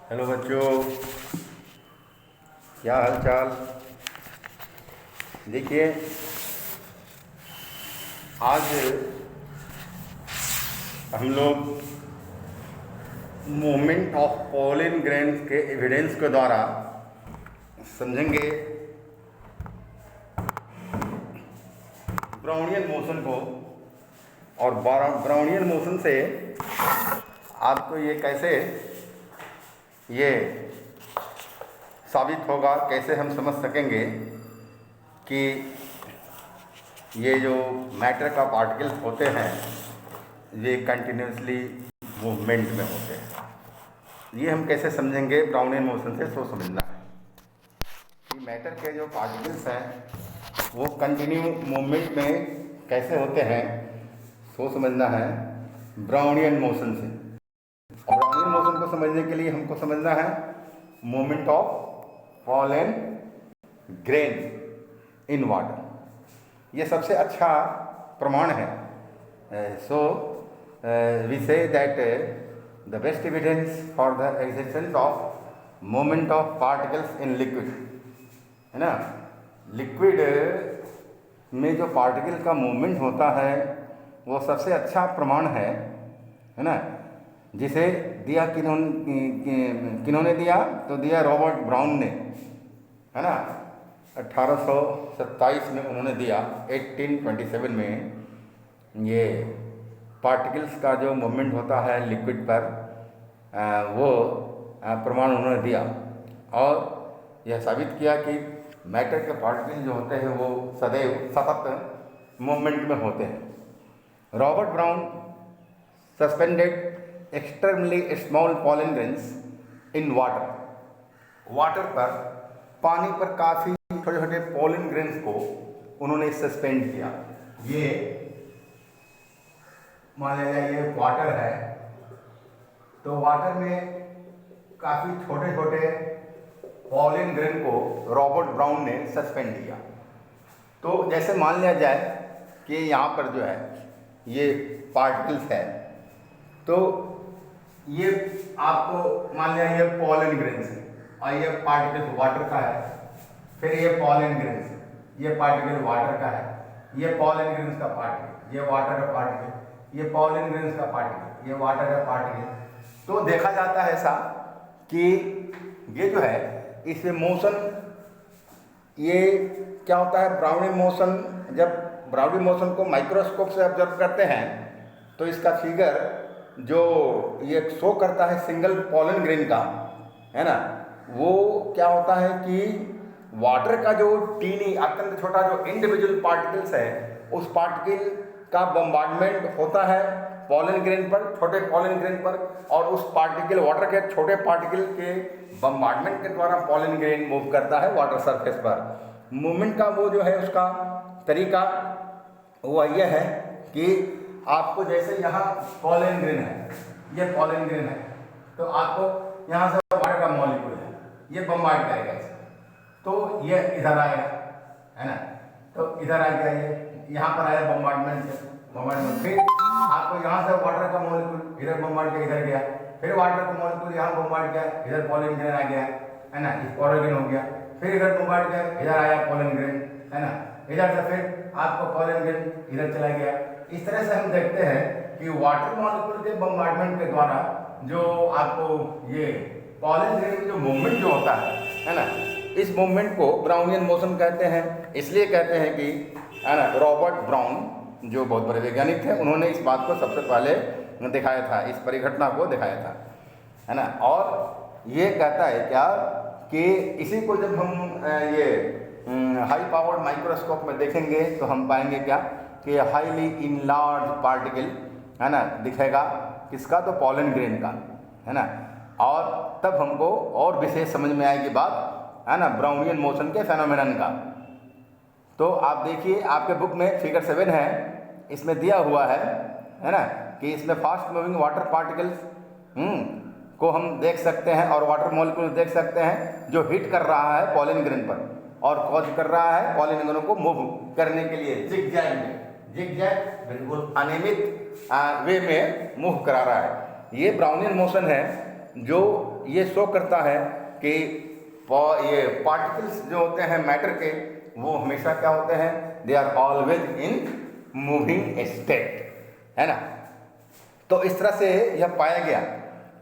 Hello बच्चों, क्या हाल चाल। देखिए, आज हम लोग मूवमेंट ऑफ पॉलन ग्रेन्स के एविडेंस के द्वारा समझेंगे ब्राउनियन मोशन को। और ब्राउनियन मोशन से आपको ये कैसे ये साबित होगा, कैसे हम समझ सकेंगे कि ये जो मैटर का पार्टिकल्स होते हैं ये कंटिन्यूसली मूवमेंट में होते हैं। ये हम कैसे समझेंगे ब्राउनियन मोशन से, सो समझना है कि मैटर के जो पार्टिकल्स हैं वो कंटिन्यू मूवमेंट में कैसे होते हैं, सो समझना है ब्राउनियन मोशन से। और ब्राउनियन मोशन को समझने के लिए हमको समझना है movement of pollen grain in water. ये सबसे अच्छा प्रमाण है। So we say that the best evidence for the existence of movement of particles in liquid, है ना। लिक्विड में जो पार्टिकल का मूवमेंट होता है वो सबसे अच्छा प्रमाण है ना। जिसे दिया किन्होंने दिया, तो दिया रॉबर्ट ब्राउन ने, है ना। 1827 में उन्होंने दिया, 1827 में ये पार्टिकल्स का जो मूवमेंट होता है लिक्विड पर वो प्रमाण उन्होंने दिया और यह साबित किया कि मैटर के पार्टिकल जो होते हैं वो सदैव सतत मूवमेंट में होते हैं। Robert brown suspended extremely small pollen grains in water. Water पर, पानी पर काफ़ी छोटे छोटे पॉलन ग्रेन्स को उन्होंने सस्पेंड किया। ये मान लीजिए ये वाटर है, तो वाटर में काफ़ी छोटे छोटे पॉलन ग्रेन को रॉबर्ट ब्राउन ने सस्पेंड किया। तो जैसे मान लिया जाए कि यहाँ पर जो है ये पार्टिकल्स है, तो ये आपको मान लिया ये पॉलन ग्रेन्स है और ये पार्टिकल वाटर का है। फिर ये पॉलन ग्रेन्स, ये पार्टिकल वाटर का है, ये पॉलन ग्रेन्स का पार्टिकल, ये वाटर का पार्टिकल, ये पॉलन ग्रेन्स का पार्टिकल, ये वाटर का पार्टिकल। तो देखा जाता है ऐसा कि ये जो है इसमें मोशन, ये क्या होता है ब्राउनियन मोशन। जब ब्राउनियन मोशन को माइक्रोस्कोप से ऑब्जर्व करते हैं तो इसका फिगर जो ये शो करता है सिंगल पॉलन ग्रेन का, है ना, वो क्या होता है कि वाटर का जो टीनी अत्यंत छोटा जो इंडिविजुअल पार्टिकल्स है उस पार्टिकल का बम्बार्डमेंट होता है पॉलन ग्रेन पर, छोटे पॉलन ग्रेन पर, और उस पार्टिकल वाटर के छोटे पार्टिकल के बम्बार्डमेंट के द्वारा पॉलन ग्रेन मूव करता है वाटर सरफेस पर। मूवमेंट का वो जो है उसका तरीका वो यह है कि आपको जैसे यहाँ पॉलन ग्रेन है, ये पॉलन ग्रेन है, तो आपको यहाँ से वाटर का मॉलिक्यूल है, ये बम्बार्ड करेगा इसे, तो ये इधर आएगा, है ना। तो इधर आ गया, ये यहाँ पर आया बम्बार्डमेंट से, बम्बार्डमेंट। फिर आपको यहाँ से वाटर का मॉलिक्यूल इधर बम्बार्ड किया, इधर गया, फिर वाटर का मॉलिक्यूल यहाँ बम्बार्ड किया, इधर पॉलन ग्रेन आ गया, है ना, इस पॉलन ग्रेन हो गया। फिर इधर बम्बार्ड किया, इधर आया पॉलन ग्रेन, है ना। इधर से फिर आपको पॉलन ग्रेन इधर चला गया। इस तरह से हम देखते हैं कि वाटर मॉलिक्यूल के बम्बार्डमेंट के द्वारा जो आपको ये पॉलन ग्रेन जो मूवमेंट जो होता है ना, इस मूवमेंट को ब्राउनियन मोशन कहते हैं। इसलिए कहते हैं कि, है ना, रॉबर्ट ब्राउन जो बहुत बड़े वैज्ञानिक थे, उन्होंने इस बात को सबसे पहले दिखाया था, इस परिघटना को दिखाया था, है ना। और ये कहता है क्या कि इसी को जब हम ये हाई पावर्ड माइक्रोस्कोप में देखेंगे तो हम पाएंगे क्या कि हाईली इनलार्ज पार्टिकल, है ना, दिखेगा किसका, तो पॉलन ग्रेन का, है ना। और तब हमको और विशेष समझ में आएगी बात, है ना, ब्राउनियन मोशन के फेनोमेनन का। तो आप देखिए आपके बुक में फिगर 7 है, इसमें दिया हुआ है ना, कि इसमें फास्ट मूविंग वाटर पार्टिकल्स को हम देख सकते हैं और वाटर मॉलिक्यूल देख सकते हैं जो हिट कर रहा है पॉलन ग्रेन पर और कॉज कर रहा है पॉलन ग्रेन को मूव करने के लिए जिगजैग में, जिगजैग बिल्कुल अनियमित वे में मूव करा रहा है। ये ब्राउनियन मोशन है जो ये शो करता है कि ये पार्टिकल्स जो होते हैं मैटर के, वो हमेशा क्या होते हैं, they are always in moving state, है ना। तो इस तरह से यह पाया गया,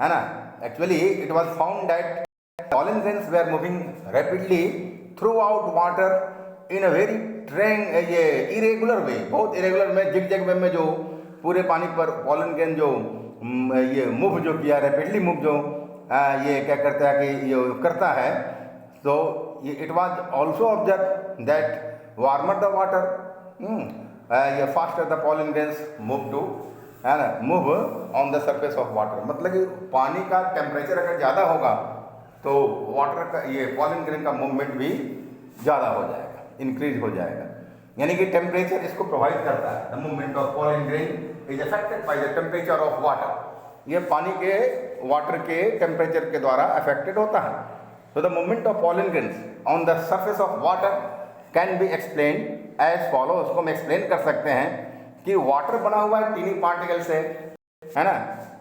है ना। Actually it was found that pollen grains were moving rapidly throughout water in a very ये irregular way, बहुत irregular में, जिग-जैग वे में जो पूरे पानी पर pollen grain जो ये मूव जो किया, रैपिडली मूव जो ये क्या करता है कि ये करता है, तो it was also observe that warmer the water, ये faster the pollen grains move to, है ना, move on the surface of water. मतलब कि पानी का टेम्परेचर अगर ज़्यादा होगा तो वाटर का ये pollen grain का मूवमेंट भी ज़्यादा हो जाएगा, इंक्रीज हो जाएगा। यानी कि टेम्परेचर इसको प्रोवाइड करता है। The movement of pollen grain is affected by the temperature of water. ये पानी के वाटर के टेम्परेचर के द्वारा अफेक्टेड होता है। तो the movement of pollen grains on the surface of water can be explain as follow. उसको हम एक्सप्लेन कर सकते हैं कि वाटर बना हुआ है टीनी पार्टिकल से, है ना,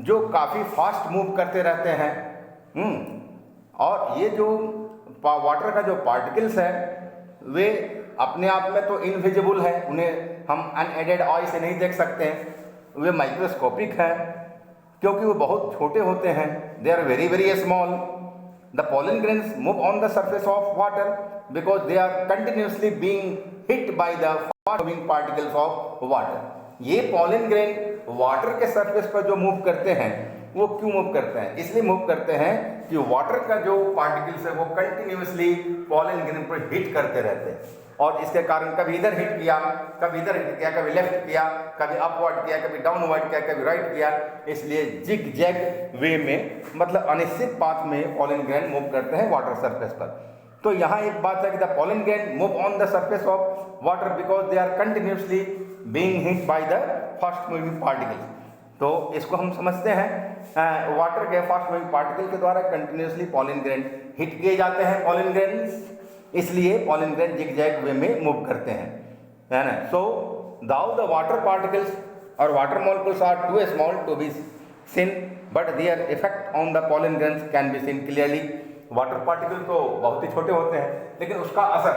जो काफ़ी फास्ट मूव करते रहते हैं। और ये जो वाटर का जो पार्टिकल्स है वे अपने आप में तो इनविजिबल है, उन्हें हम अनएडेड आई से नहीं देख सकते हैं, वे माइक्रोस्कोपिक है क्योंकि वो बहुत छोटे होते हैं। They are very very small. The pollen grains move on the surface of water because they are continuously being hit by the fast moving particles of water. ये pollen grain वाटर के surface पर जो move करते हैं वो क्यों move करते हैं? इसलिए मूव करते हैं कि वाटर का जो पार्टिकल्स है वो कंटिन्यूसली pollen grain पर हिट करते रहते हैं, और इसके कारण कभी इधर हिट किया, कभी इधर हिट किया, कभी लेफ्ट किया, कभी अपवर्ड किया, कभी डाउनवर्ड किया, कभी राइट किया। इसलिए जिग जैग वे में, मतलब अनिश्चित पाथ में pollen grain मूव करते हैं वाटर सरफेस पर। तो यहाँ एक बात है कि the pollen grain move on the surface of water because they are continuously being hit by the fast moving particles. तो इसको हम समझते हैं वाटर के फास्ट मूविंग पार्टिकल के द्वारा कंटिन्यूसली pollen grain हिट किए जाते हैं pollen grains, इसलिए pollen grain zigzag way में मूव करते हैं, है ना। So though the water particles और water molecules are too small to be seen but their effect on the pollen grains can be seen clearly. Water particle तो बहुत ही छोटे होते हैं, लेकिन उसका असर,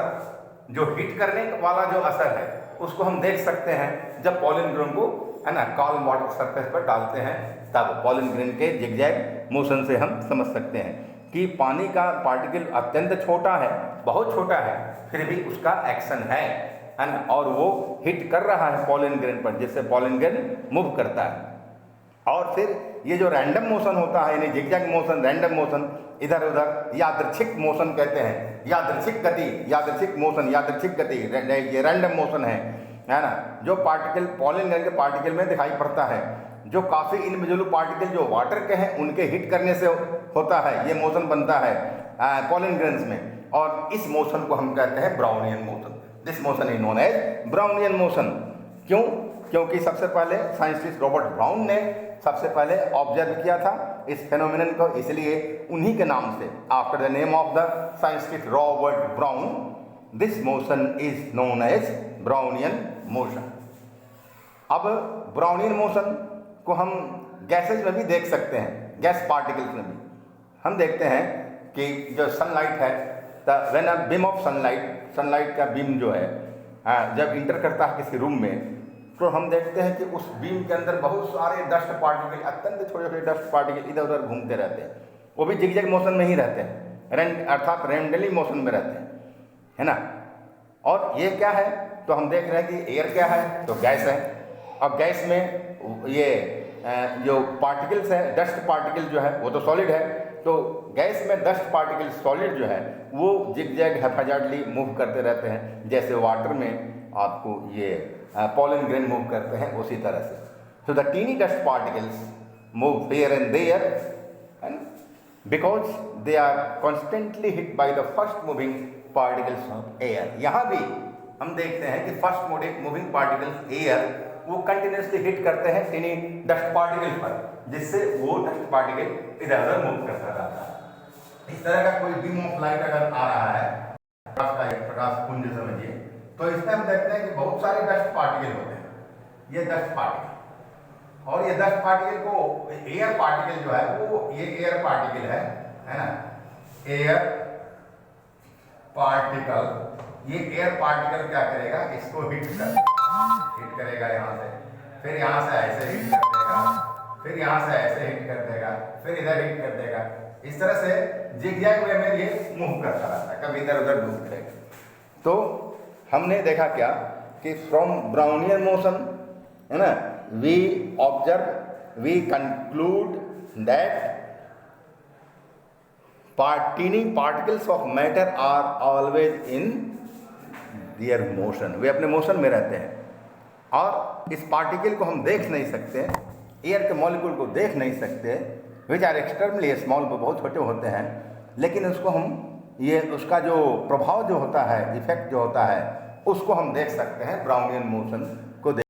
जो हिट करने वाला जो असर है, उसको हम देख सकते हैं जब pollen grain को, है ना, काल्म वाटर सरफेस पर डालते हैं, तब pollen grain के जिगजैग मोशन से हम समझ सकते हैं कि पानी का पार्टिकल अत्यंत छोटा है, बहुत छोटा है, फिर भी उसका एक्शन है ना, और वो हिट कर रहा है pollen grain पर, जिससे pollen grain मूव करता है। और फिर ये जो रैंडम मोशन होता है, यानी जिगजैग मोशन, रैंडम मोशन, इधर उधर यादृच्छिक मोशन कहते हैं, यादृच्छिक गति, यादृच्छिक मोशन, यादृच्छिक गति, ये रैंडम मोशन है ना, जो पार्टिकल pollen grain के पार्टिकल में दिखाई पड़ता है, जो काफ़ी इनविजिबल पार्टिकल जो वाटर के हैं उनके हिट करने से होता है, ये मोशन बनता है pollen grains में, और इस मोशन को हम कहते हैं Brownian motion. This motion is known as Brownian motion. क्यों? क्योंकि सबसे पहले साइंटिस्ट रॉबर्ट ब्राउन ने सबसे पहले ऑब्जर्व किया था इस फेनोमेनन को, इसलिए उन्हीं के नाम से, after the name of the scientist Robert Brown, this motion is known as Brownian motion. अब ब्राउनियन मोशन को हम गैसेज में भी देख सकते हैं, गैस पार्टिकल्स में भी हम देखते हैं कि जो सनलाइट है, when a beam of sunlight, sunlight का बीम जो है जब इंटर करता है किसी रूम में, तो हम देखते हैं कि उस बीम के अंदर बहुत सारे डस्ट पार्टिकल, अत्यंत छोटे छोटे डस्ट पार्टिकल इधर उधर घूमते रहते हैं, वो भी जिगजैग मोशन में ही रहते हैं, अर्थात रैंडमली मोशन में रहते हैं, है ना। और ये क्या है? तो हम देख रहे हैं कि एयर क्या है, तो गैस है, और गैस में ये जो पार्टिकल्स है, डस्ट पार्टिकल जो है वो तो सॉलिड है, तो गैस में डस्ट पार्टिकल सॉलिड जो है वो जिगजैग हैप्पैजार्डली मूव करते रहते हैं, जैसे वाटर में आपको ये pollen grain मूव करते हैं उसी तरह से। So the tiny dust particles move here and there because they are constantly hit by the first moving particles of air. यहाँ भी हम देखते हैं कि फर्स्ट मूविंग पार्टिकल्स एयर वो कंटिन्यूसली हिट करते हैं टीनी डस्ट पार्टिकल पर, जिससे वो डस्ट पार्टिकल इधर उधर मूव करता रहता है। इस तरह का कोई बीम ऑफ लाइट अगर आ रहा है, प्रकाश पुंज समझिए, तो इसमें हम देखते हैं कि बहुत सारे डस्ट पार्टिकल होते हैं, ये डस्ट पार्टिकल, और ये डस्ट पार्टिकल को एयर पार्टिकल जो है वो, ये एयर पार्टिकल है, है ना, एयर पार्टिकल, ये एयर पार्टिकल क्या करेगा, इसको हिट करेगा यहाँ से, फिर यहाँ से ऐसे हिट कर देगा, फिर यहाँ से ऐसे हिट कर देगा, फिर इधर हिट कर देगा। इस तरह से जिगजैग वे में ये मूव करता रहता है, कभी इधर उधर मूव करेगा। तो हमने देखा क्या कि फ्रॉम ब्राउनियन मोशन, है ना, we observe, we conclude that tiny particles of matter are always in their motion, वे अपने मोशन में रहते हैं। और इस पार्टिकल को हम देख नहीं सकते, एयर के मॉलिक्यूल को देख नहीं सकते, विच आर एक्सटर्नली स्मॉल, बहुत छोटे होते हैं, लेकिन उसको हम, ये उसका जो प्रभाव जो होता है, इफेक्ट जो होता है, उसको हम देख सकते हैं ब्राउनियन मोशन को देख।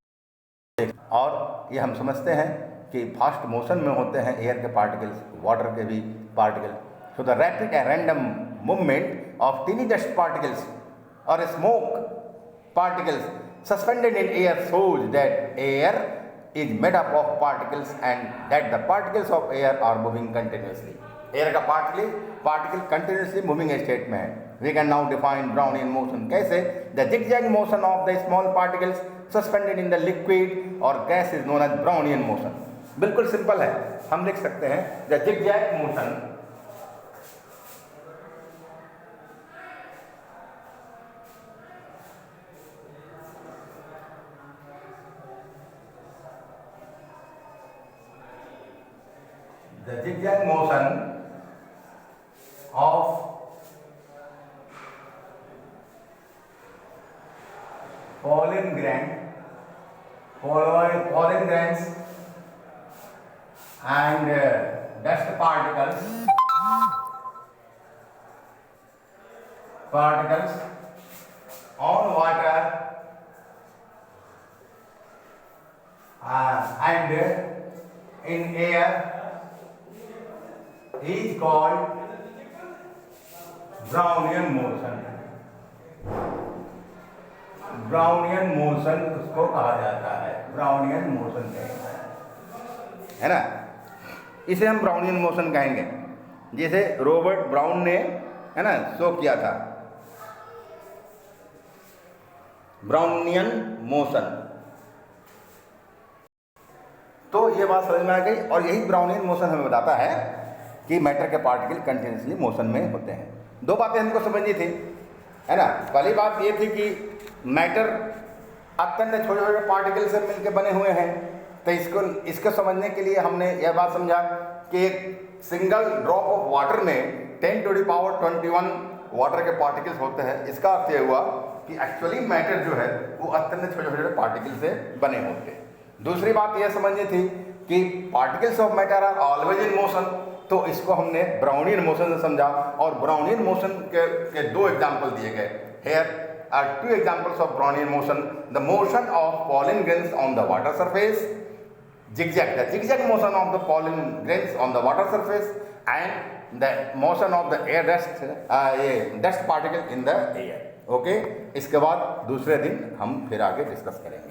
और ये हम समझते हैं कि फास्ट मोशन में होते हैं एयर के पार्टिकल्स, वाटर के भी particle. So the rapid and random movement of tiny dust particles or smoke particles suspended in air shows that air is made up of particles and that the particles of air are moving continuously. Air का particle continuously moving state में है। We can now define Brownian motion कैसे? The zigzag motion of the small particles suspended in the liquid or gas is known as Brownian motion. बिल्कुल simple है, हम लिख सकते हैं the zigzag motion of pollen grains and dust particles on water and in air is called Brownian motion। Brownian motion उसको कहा जाता है, Brownian motion कहेंगे, है ना। इसे हम Brownian motion कहेंगे, जैसे रॉबर्ट ब्राउन ने, है ना, शो किया था Brownian motion। तो ये बात समझ में आ गई, और यही Brownian motion हमें बताता है कि मैटर के पार्टिकल कंटिन्यूसली मोशन में होते हैं। दो बातें हमको समझनी थी, है ना। पहली बात ये थी कि मैटर अत्यंत छोटे छोटे पार्टिकल से मिलकर बने हुए हैं, तो इसको समझने के लिए हमने यह बात समझा कि एक सिंगल ड्रॉप ऑफ वाटर में 10⁻21 वाटर के पार्टिकल्स होते हैं। इसका अर्थ यह हुआ कि एक्चुअली मैटर जो है वो अत्यंत छोटे छोटे पार्टिकल से बने होते हैं। दूसरी बात यह समझनी थी कि particles of matter are always in motion, तो इसको हमने ब्राउनियन मोशन से समझा, और ब्राउनियन मोशन के दो एग्जाम्पल दिए गए। Here are two examples of Brownian motion, the motion of pollen grains on the water surface, the zigzag motion of the pollen grains on the water surface, and the motion of the air dust particle in the air। Okay, इसके बाद दूसरे दिन हम फिर आगे discuss करेंगे।